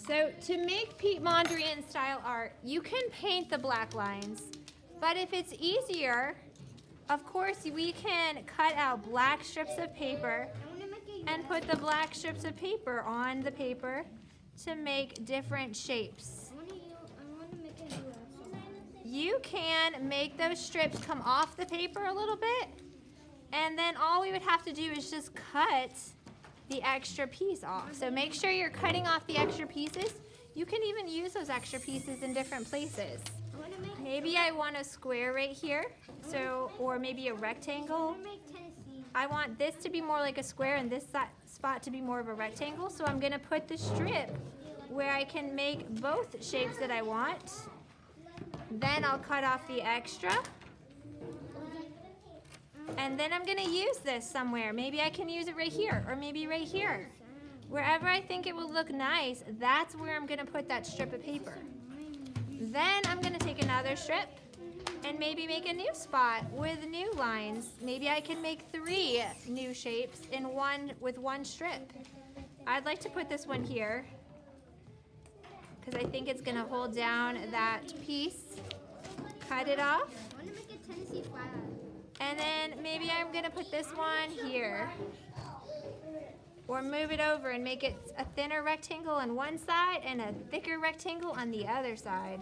So to make Piet Mondrian style art, you can paint the black lines, but if it's easier, of course we can cut out black strips of paper and put the black strips of paper on the paper to make different shapes. You can make those strips come off the paper a little bit, and then all we would have to do is just cut the extra piece off. So make sure you're cutting off the extra pieces. You can even use those extra pieces in different places. Maybe I want a square right here, or maybe a rectangle. I want this to be more like a square and this spot to be more of a rectangle, so I'm gonna put the strip where I can make both shapes that I want. Then I'll cut off the extra. And then I'm gonna use this somewhere. Maybe I can use it right here, or maybe right here. Wherever I think it will look nice, that's where I'm gonna put that strip of paper. Then I'm gonna take another strip and maybe make a new spot with new lines. Maybe I can make 3 new shapes with one strip. I'd like to put this one here because I think it's gonna hold down that piece. Cut it off. I want to make a Tennessee flag. And then maybe I'm gonna put this one here. Or move it over and make it a thinner rectangle on one side and a thicker rectangle on the other side.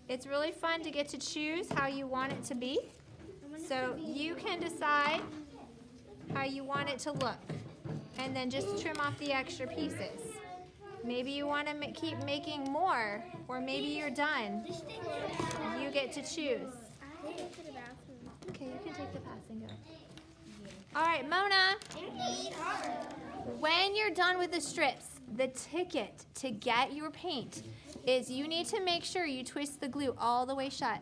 It's really fun to get to choose how you want it to be. So you can decide how you want it to look. And then just trim off the extra pieces. Maybe you want to keep making more, or maybe you're done. You get to choose. Okay, you can take the pass and go. All right, Mona. When you're done with the strips, the ticket to get your paint is you need to make sure you twist the glue all the way shut.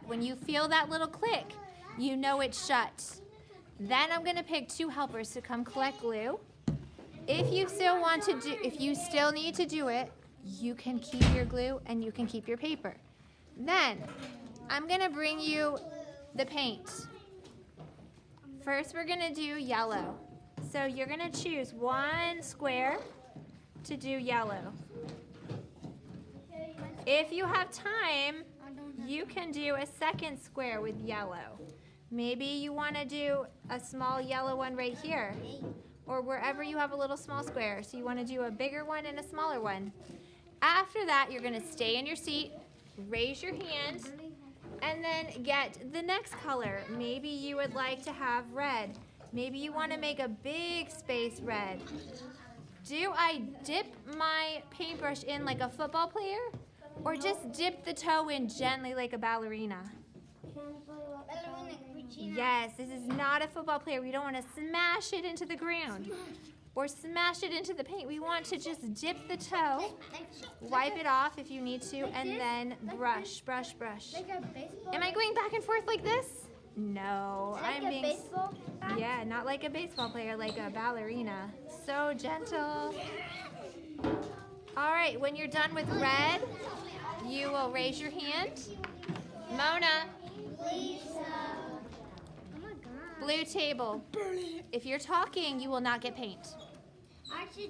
When you feel that little click, you know it's shut. Then I'm gonna pick 2 helpers to come collect glue. If you still need to do it, you can keep your glue and you can keep your paper. Then I'm gonna bring you the paint. First, we're gonna do yellow. So you're gonna choose 1 square to do yellow. If you have time, you can do a 2nd square with yellow. Maybe you wanna do a small yellow one right here, or wherever you have a little small square. So you wanna do a bigger one and a smaller one. After that, you're gonna stay in your seat, raise your hand, and then get the next color. Maybe you would like to have red. Maybe you want to make a big space red. Do I dip my paintbrush in like a football player, or just dip the toe in gently like a ballerina? Yes, this is not a football player. We don't want to smash it into the ground or smash it into the paint. We want to just dip the toe, wipe it off if you need to, and then brush, brush, brush. Am I going back and forth like this? No, I'm being, yeah, not like a baseball player, like a ballerina. So gentle. All right, when you're done with red, you will raise your hand. Mona. Blue table. If you're talking, you will not get paint.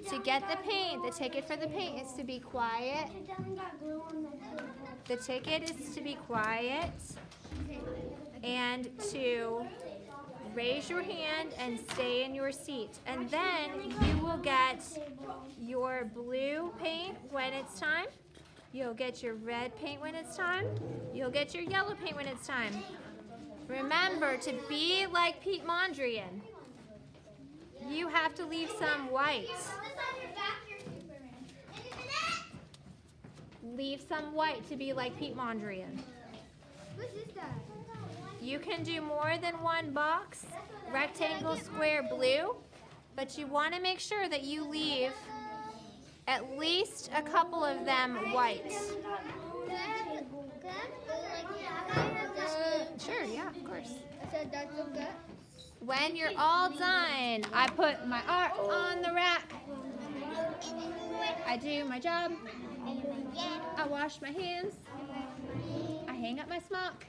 To get the paint, the ticket for the paint is to be quiet. The ticket is to be quiet and to raise your hand and stay in your seat. And then you will get your blue paint when it's time. You'll get your red paint when it's time. You'll get your yellow paint when it's time. Remember to be like Piet Mondrian. You have to leave some white. Leave some white to be like Piet Mondrian. You can do more than 1 box, rectangle, square, blue, but you want to make sure that you leave at least a couple of them white. Sure, yeah, of course. When you're all done, I put my art on the rack. I do my job. I wash my hands. I hang up my smock.